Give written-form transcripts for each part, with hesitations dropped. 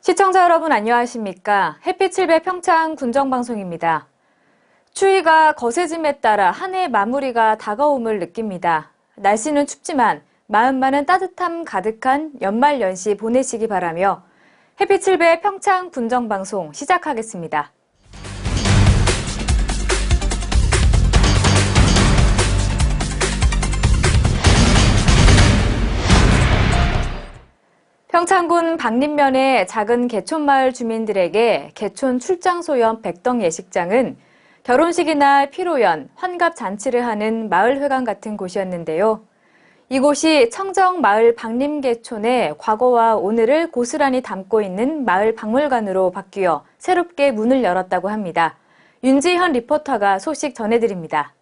시청자 여러분 안녕하십니까? 햇빛 7배 평창 군정방송입니다. 추위가 거세짐에 따라 한 해 마무리가 다가옴을 느낍니다. 날씨는 춥지만 마음만은 따뜻함 가득한 연말연시 보내시기 바라며 햇빛 7배 평창 군정방송 시작하겠습니다. 평창군 박림면의 작은 개촌마을 주민들에게 개촌 출장소연 백덕 예식장은 결혼식이나 피로연, 환갑잔치를 하는 마을회관 같은 곳이었는데요. 이곳이 청정마을 박림개촌의 과거와 오늘을 고스란히 담고 있는 마을 박물관으로 바뀌어 새롭게 문을 열었다고 합니다. 윤지현 리포터가 소식 전해드립니다.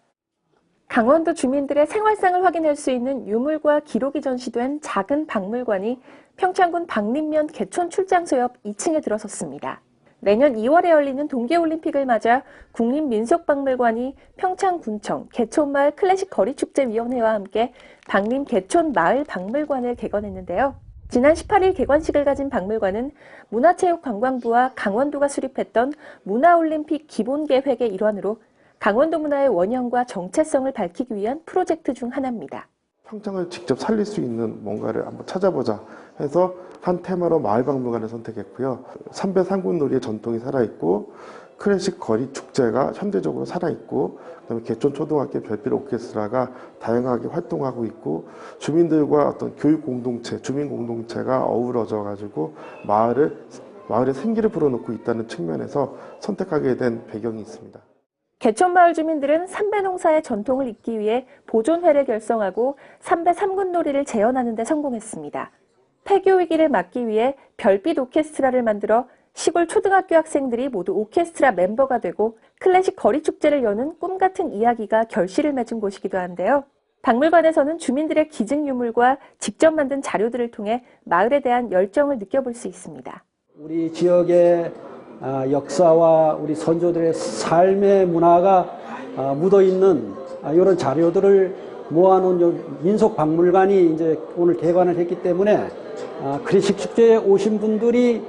강원도 주민들의 생활상을 확인할 수 있는 유물과 기록이 전시된 작은 박물관이 평창군 박림면 개촌 출장소 옆 2층에 들어섰습니다. 내년 2월에 열리는 동계올림픽을 맞아 국립민속박물관이 평창군청 개촌마을 클래식 거리축제위원회와 함께 박림 개촌 마을 박물관을 개관했는데요. 지난 18일 개관식을 가진 박물관은 문화체육관광부와 강원도가 수립했던 문화올림픽 기본계획의 일환으로 강원도 문화의 원형과 정체성을 밝히기 위한 프로젝트 중 하나입니다. 평창을 직접 살릴 수 있는 뭔가를 한번 찾아보자 해서 한 테마로 마을박물관을 선택했고요. 삼배 삼군놀이의 전통이 살아있고 클래식 거리 축제가 현대적으로 살아있고 그다음에 개촌 초등학교 별빛 오케스트라가 다양하게 활동하고 있고 주민들과 어떤 교육 공동체, 주민 공동체가 어우러져 가지고 마을의 생기를 불어넣고 있다는 측면에서 선택하게 된 배경이 있습니다. 개촌마을 주민들은 삼배 농사의 전통을 잇기 위해 보존회를 결성하고 삼배 삼군놀이를 재현하는 데 성공했습니다. 폐교 위기를 막기 위해 별빛 오케스트라를 만들어 시골 초등학교 학생들이 모두 오케스트라 멤버가 되고 클래식 거리축제를 여는 꿈같은 이야기가 결실을 맺은 곳이기도 한데요. 박물관에서는 주민들의 기증 유물과 직접 만든 자료들을 통해 마을에 대한 열정을 느껴볼 수 있습니다. 우리 지역의 역사와 우리 선조들의 삶의 문화가 묻어있는 이런 자료들을 모아놓은 민속박물관이 이제 오늘 개관을 했기 때문에 클래식 축제에 오신 분들이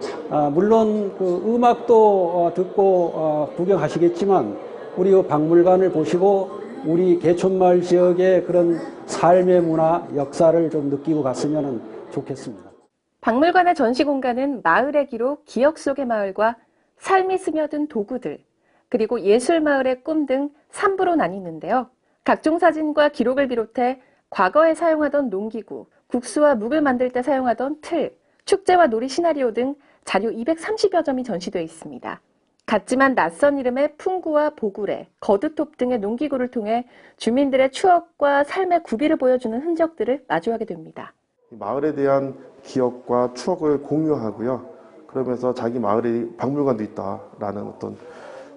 물론 그 음악도 듣고 구경하시겠지만 우리 박물관을 보시고 우리 개촌마을 지역의 그런 삶의 문화, 역사를 좀 느끼고 갔으면 좋겠습니다. 박물관의 전시 공간은 마을의 기록, 기억 속의 마을과 삶이 스며든 도구들, 그리고 예술마을의 꿈 등 3부로 나뉘는데요. 각종 사진과 기록을 비롯해 과거에 사용하던 농기구, 국수와 묵을 만들 때 사용하던 틀, 축제와 놀이 시나리오 등 자료 230여 점이 전시되어 있습니다. 같지만 낯선 이름의 풍구와 보구레, 거드톱 등의 농기구를 통해 주민들의 추억과 삶의 구비를 보여주는 흔적들을 마주하게 됩니다. 마을에 대한 기억과 추억을 공유하고요. 그러면서 자기 마을에 박물관도 있다라는 어떤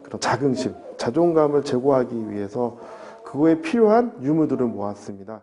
그런 자긍심, 자존감을 제고하기 위해서 그거에 필요한 유물들을 모았습니다.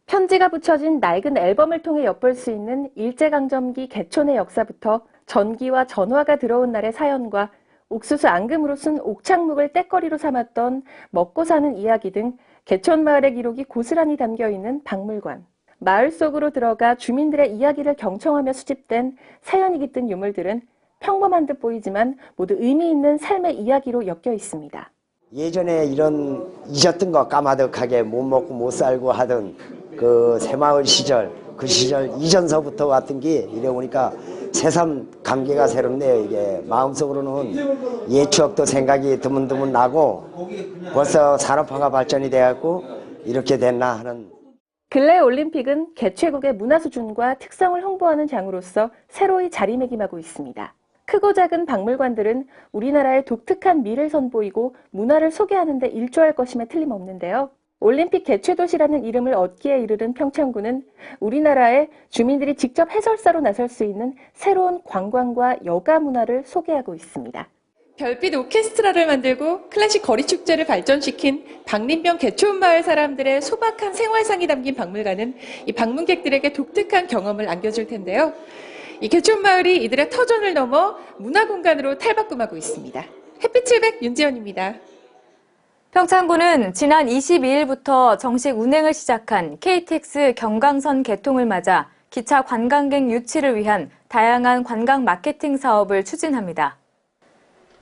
편지가 붙여진 낡은 앨범을 통해 엿볼 수 있는 일제강점기 개촌의 역사부터 전기와 전화가 들어온 날의 사연과 옥수수 앙금으로 쓴 옥창묵을 떼거리로 삼았던 먹고 사는 이야기 등 개촌마을의 기록이 고스란히 담겨있는 박물관. 마을 속으로 들어가 주민들의 이야기를 경청하며 수집된 사연이 깃든 유물들은 평범한 듯 보이지만 모두 의미 있는 삶의 이야기로 엮여 있습니다. 예전에 이런 잊었던 거 까마득하게 못 먹고 못 살고 하던 그 새마을 시절, 그 시절 이전서부터 왔던 게 이래 보니까 새삼 감개가 새롭네요. 이게 마음속으로는 옛 추억도 생각이 드문드문 나고 벌써 산업화가 발전이 돼갖고 이렇게 됐나 하는. 근래 올림픽은 개최국의 문화 수준과 특성을 홍보하는 장으로서 새로이 자리매김하고 있습니다. 크고 작은 박물관들은 우리나라의 독특한 미를 선보이고 문화를 소개하는 데 일조할 것임에 틀림없는데요. 올림픽 개최도시라는 이름을 얻기에 이르른 평창군은 우리나라의 주민들이 직접 해설사로 나설 수 있는 새로운 관광과 여가 문화를 소개하고 있습니다. 별빛 오케스트라를 만들고 클래식 거리축제를 발전시킨 박림면 개촌마을 사람들의 소박한 생활상이 담긴 박물관은 이 방문객들에게 독특한 경험을 안겨줄 텐데요. 이 개촌마을이 이들의 터전을 넘어 문화공간으로 탈바꿈하고 있습니다. 햇빛 700 윤지연입니다. 평창군은 지난 22일부터 정식 운행을 시작한 KTX 경강선 개통을 맞아 기차 관광객 유치를 위한 다양한 관광 마케팅 사업을 추진합니다.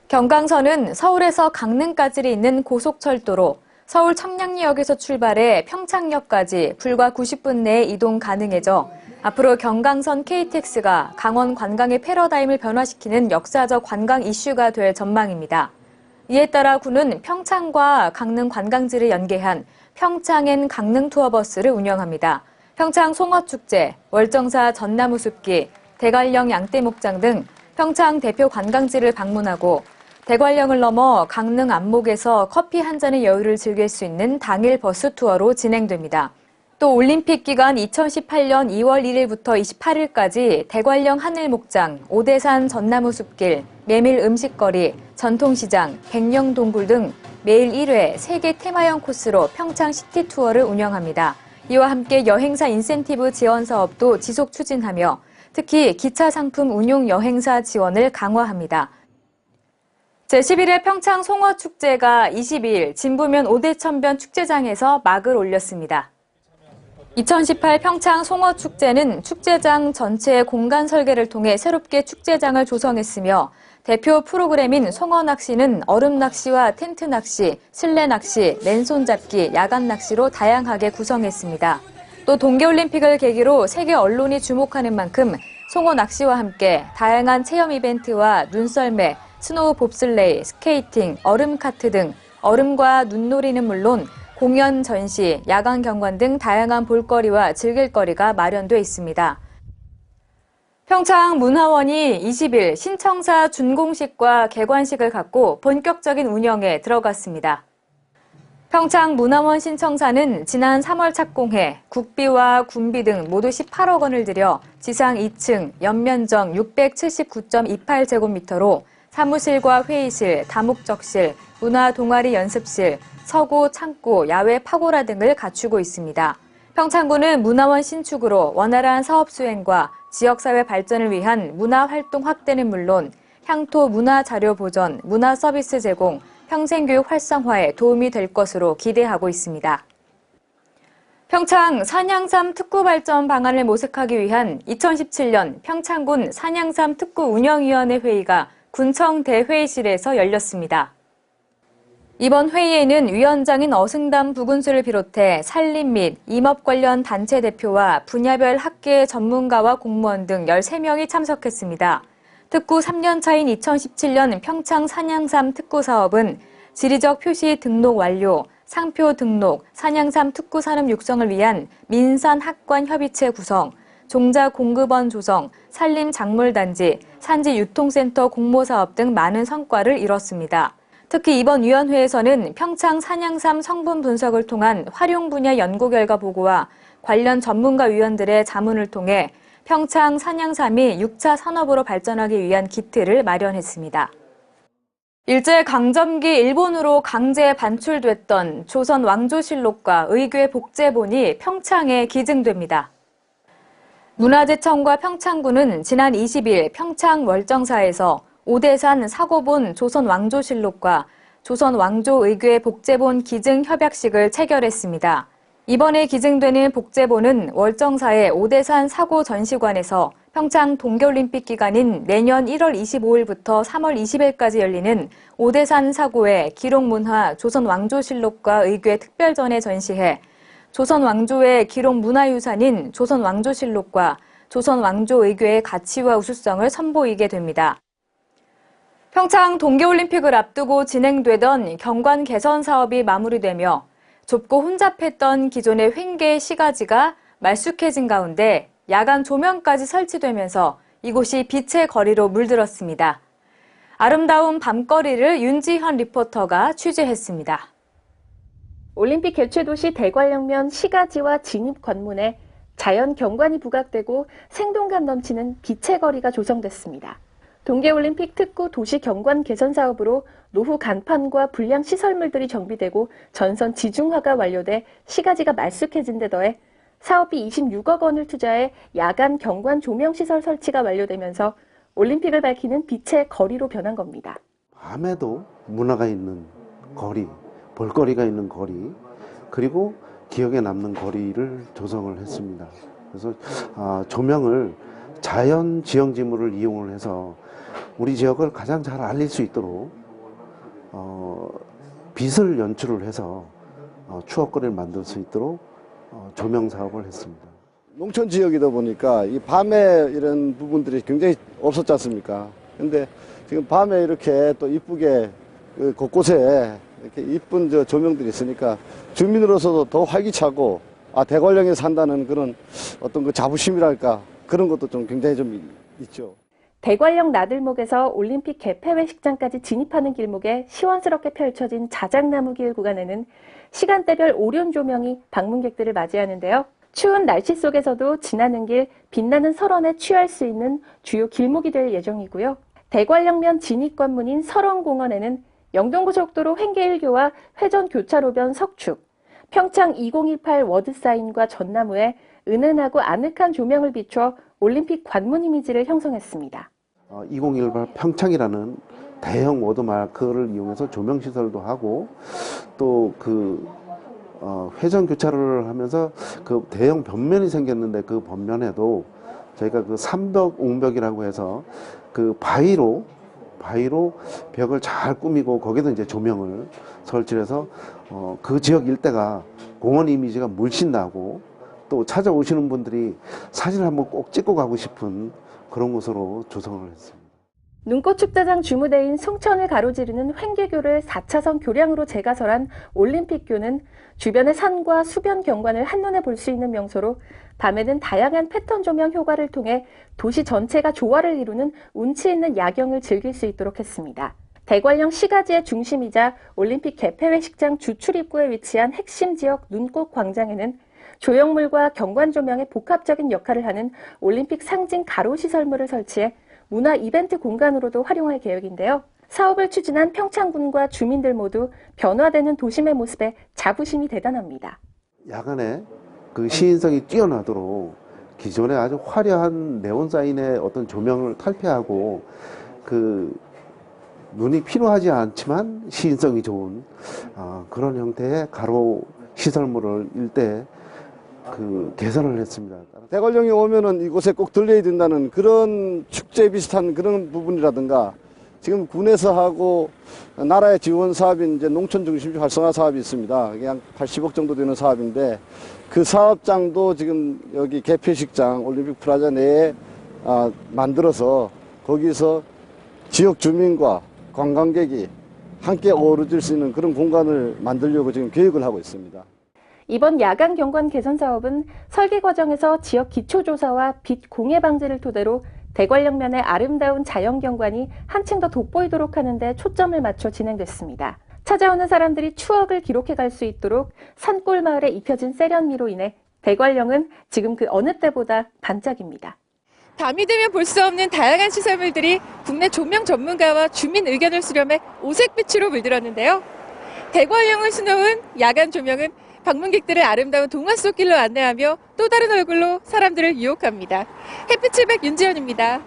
경강선은 서울에서 강릉까지 있는 고속철도로 서울 청량리역에서 출발해 평창역까지 불과 90분 내에 이동 가능해져 앞으로 경강선 KTX가 강원 관광의 패러다임을 변화시키는 역사적 관광 이슈가 될 전망입니다. 이에 따라 군은 평창과 강릉 관광지를 연계한 평창 앤 강릉 투어버스를 운영합니다. 평창 송어축제, 월정사 전나무 숲기, 대관령 양떼목장 등 평창 대표 관광지를 방문하고 대관령을 넘어 강릉 안목에서 커피 한 잔의 여유를 즐길 수 있는 당일 버스 투어로 진행됩니다. 또 올림픽 기간 2018년 2월 1일부터 28일까지 대관령 하늘목장, 오대산 전나무 숲길, 메밀 음식거리, 전통시장, 백령동굴 등 매일 1회 세계 테마형 코스로 평창 시티 투어를 운영합니다. 이와 함께 여행사 인센티브 지원 사업도 지속 추진하며 특히 기차 상품 운용 여행사 지원을 강화합니다. 제11회 평창 송어축제가 22일 진부면 오대천변 축제장에서 막을 올렸습니다. 2018 평창 송어축제는 축제장 전체의 공간 설계를 통해 새롭게 축제장을 조성했으며 대표 프로그램인 송어낚시는 얼음낚시와 텐트낚시, 실내낚시, 맨손잡기, 야간낚시로 다양하게 구성했습니다. 또 동계올림픽을 계기로 세계 언론이 주목하는 만큼 송어낚시와 함께 다양한 체험 이벤트와 눈썰매, 스노우 봅슬레이, 스케이팅, 얼음카트 등 얼음과 눈놀이는 물론 공연, 전시, 야간 경관 등 다양한 볼거리와 즐길거리가 마련돼 있습니다. 평창문화원이 20일 신청사 준공식과 개관식을 갖고 본격적인 운영에 들어갔습니다. 평창문화원 신청사는 지난 3월 착공해 국비와 군비 등 모두 18억 원을 들여 지상 2층, 연면적 679.28제곱미터로 사무실과 회의실, 다목적실, 문화 동아리 연습실, 서고, 창고, 야외 파고라 등을 갖추고 있습니다. 평창군은 문화원 신축으로 원활한 사업 수행과 지역사회 발전을 위한 문화활동 확대는 물론 향토 문화자료 보전, 문화서비스 제공, 평생교육 활성화에 도움이 될 것으로 기대하고 있습니다. 평창 산양삼 특구 발전 방안을 모색하기 위한 2017년 평창군 산양삼 특구 운영위원회 회의가 군청 대회의실에서 열렸습니다. 이번 회의에는 위원장인 어승담 부군수를 비롯해 산림 및 임업 관련 단체 대표와 분야별 학계 전문가와 공무원 등 13명이 참석했습니다. 특구 3년차인 2017년 평창 산양삼 특구 사업은 지리적 표시 등록 완료, 상표 등록, 산양삼 특구 산업 육성을 위한 민산 학관 협의체 구성, 종자 공급원 조성, 산림 작물단지, 산지 유통센터 공모사업 등 많은 성과를 이뤘습니다. 특히 이번 위원회에서는 평창 산양삼 성분 분석을 통한 활용 분야 연구 결과 보고와 관련 전문가 위원들의 자문을 통해 평창 산양삼이 6차 산업으로 발전하기 위한 기틀을 마련했습니다. 일제강점기 일본으로 강제 반출됐던 조선 왕조실록과 의궤 복제본이 평창에 기증됩니다. 문화재청과 평창군은 지난 20일 평창 월정사에서 오대산 사고본 조선 왕조실록과 조선 왕조 의궤 복제본 기증 협약식을 체결했습니다. 이번에 기증되는 복제본은 월정사의 오대산 사고 전시관에서 평창 동계올림픽 기간인 내년 1월 25일부터 3월 20일까지 열리는 오대산 사고의 기록문화 조선 왕조실록과 의궤 특별전에 전시해 조선 왕조의 기록 문화유산인 조선 왕조실록과 조선 왕조 의궤의 가치와 우수성을 선보이게 됩니다. 평창 동계올림픽을 앞두고 진행되던 경관 개선 사업이 마무리되며 좁고 혼잡했던 기존의 횡계 시가지가 말쑥해진 가운데 야간 조명까지 설치되면서 이곳이 빛의 거리로 물들었습니다. 아름다운 밤거리를 윤지현 리포터가 취재했습니다. 올림픽 개최도시 대관령면 시가지와 진입관문에 자연 경관이 부각되고 생동감 넘치는 빛의 거리가 조성됐습니다. 동계올림픽 특구 도시 경관 개선 사업으로 노후 간판과 불량 시설물들이 정비되고 전선 지중화가 완료돼 시가지가 말쑥해진 데 더해 사업비 26억 원을 투자해 야간 경관 조명 시설 설치가 완료되면서 올림픽을 밝히는 빛의 거리로 변한 겁니다. 밤에도 문화가 있는 거리, 볼거리가 있는 거리, 그리고 기억에 남는 거리를 조성을 했습니다. 그래서 조명을 자연 지형지물을 이용을 해서 우리 지역을 가장 잘 알릴 수 있도록 빛을 연출을 해서 추억거리를 만들 수 있도록 조명 사업을 했습니다. 농촌 지역이다 보니까 이 밤에 이런 부분들이 굉장히 없었지 않습니까? 근데 지금 밤에 이렇게 또 이쁘게 곳곳에 이렇게 이쁜 조명들이 있으니까 주민으로서도 더 활기차고 대관령에 산다는 그런 어떤 그 자부심이랄까 그런 것도 좀 굉장히 좀 있죠. 대관령 나들목에서 올림픽 개폐회식장까지 진입하는 길목에 시원스럽게 펼쳐진 자작나무길 구간에는 시간대별 오륜 조명이 방문객들을 맞이하는데요. 추운 날씨 속에서도 지나는 길 빛나는 설원에 취할 수 있는 주요 길목이 될 예정이고요. 대관령면 진입관문인 설원공원에는 영동고속도로 횡계 1교와 회전 교차로변 석축, 평창 2018 워드사인과 전나무에 은은하고 아늑한 조명을 비춰 올림픽 관문 이미지를 형성했습니다. 2018 평창이라는 대형 워드마크를 이용해서 조명시설도 하고 또 회전 교차로를 하면서 그 대형 변면이 생겼는데 그 변면에도 저희가 그 삼벽 옹벽이라고 해서 그 바위로 벽을 잘 꾸미고 거기도 이제 조명을 설치해서 그 지역 일대가 공원 이미지가 물씬 나고 또 찾아오시는 분들이 사진을 한번 꼭 찍고 가고 싶은 그런 곳으로 조성을 했습니다. 눈꽃축제장 주무대인 송천을 가로지르는 횡계교를 4차선 교량으로 재가설한 올림픽교는 주변의 산과 수변 경관을 한눈에 볼 수 있는 명소로 밤에는 다양한 패턴 조명 효과를 통해 도시 전체가 조화를 이루는 운치 있는 야경을 즐길 수 있도록 했습니다. 대관령 시가지의 중심이자 올림픽 개폐회식장 주출입구에 위치한 핵심 지역 눈꽃 광장에는 조형물과 경관 조명의 복합적인 역할을 하는 올림픽 상징 가로시설물을 설치해 문화 이벤트 공간으로도 활용할 계획인데요. 사업을 추진한 평창군과 주민들 모두 변화되는 도심의 모습에 자부심이 대단합니다. 야간에 그 시인성이 뛰어나도록 기존에 아주 화려한 네온 사인의 어떤 조명을 탈피하고 그 눈이 필요하지 않지만 시인성이 좋은 그런 형태의 가로 시설물을 일대 개선을 했습니다. 대관령에 오면은 이곳에 꼭 들려야 된다는 그런 축제 비슷한 그런 부분이라든가 지금 군에서 하고 나라의 지원 사업인 이제 농촌 중심지 활성화 사업이 있습니다. 그냥 80억 정도 되는 사업인데 그 사업장도 지금 여기 개폐식장 올림픽 플라자 내에 만들어서 거기서 지역 주민과 관광객이 함께 어우러질 수 있는 그런 공간을 만들려고 지금 계획을 하고 있습니다. 이번 야간 경관 개선 사업은 설계 과정에서 지역 기초조사와 빛 공해 방지를 토대로 대관령면의 아름다운 자연 경관이 한층 더 돋보이도록 하는 데 초점을 맞춰 진행됐습니다. 찾아오는 사람들이 추억을 기록해 갈 수 있도록 산골 마을에 입혀진 세련미로 인해 대관령은 지금 그 어느 때보다 반짝입니다. 밤이 되면 볼 수 없는 다양한 시설물들이 국내 조명 전문가와 주민 의견을 수렴해 오색빛으로 물들었는데요. 대관령을 수놓은 야간 조명은 방문객들을 아름다운 동화 속 길로 안내하며 또 다른 얼굴로 사람들을 유혹합니다. 햇빛700 윤지연입니다.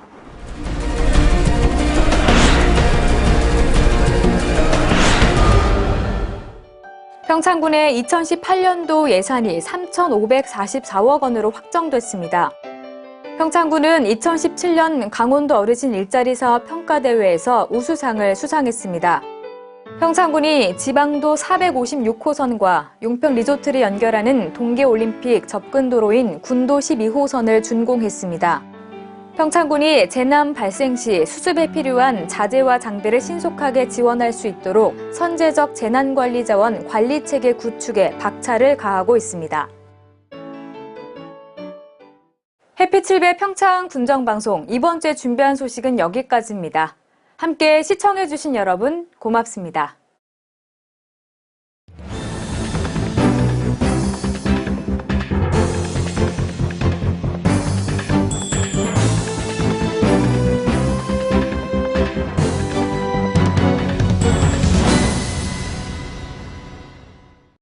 평창군의 2018년도 예산이 3,544억 원으로 확정됐습니다. 평창군은 2017년 강원도 어르신 일자리 사업 평가대회에서 우수상을 수상했습니다. 평창군이 지방도 456호선과 용평 리조트를 연결하는 동계올림픽 접근도로인 군도 12호선을 준공했습니다. 평창군이 재난 발생 시 수습에 필요한 자재와 장비를 신속하게 지원할 수 있도록 선제적 재난관리자원 관리체계 구축에 박차를 가하고 있습니다. 햇빛7배 평창 군정방송 이번 주에 준비한 소식은 여기까지입니다. 함께 시청해주신 여러분 고맙습니다.